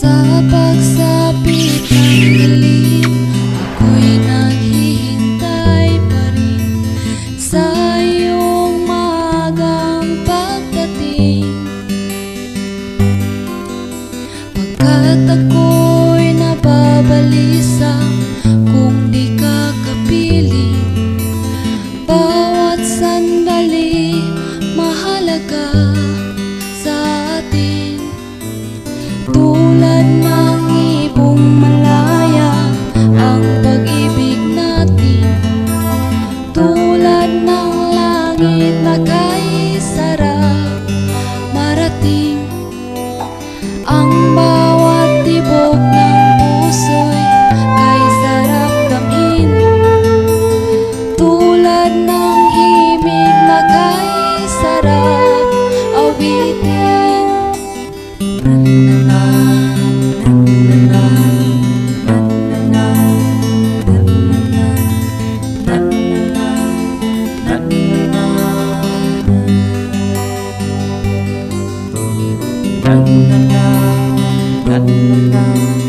Sa pagsapit ng dilim, ako'y naghihintay pa rin sa iyong maagang pagdating. Pagkat ako'y nababalisa kung di ka kapiling, bawat sandali mahalaga sa atin. Tulad ng ibong malaya ang pag-ibig natin, tulad ng langit na kay sarap marating. Ang bawat tibok ng puso'y kay sarap damhin, tulad ng himig na kay sarap awitin. Na na na na na na na.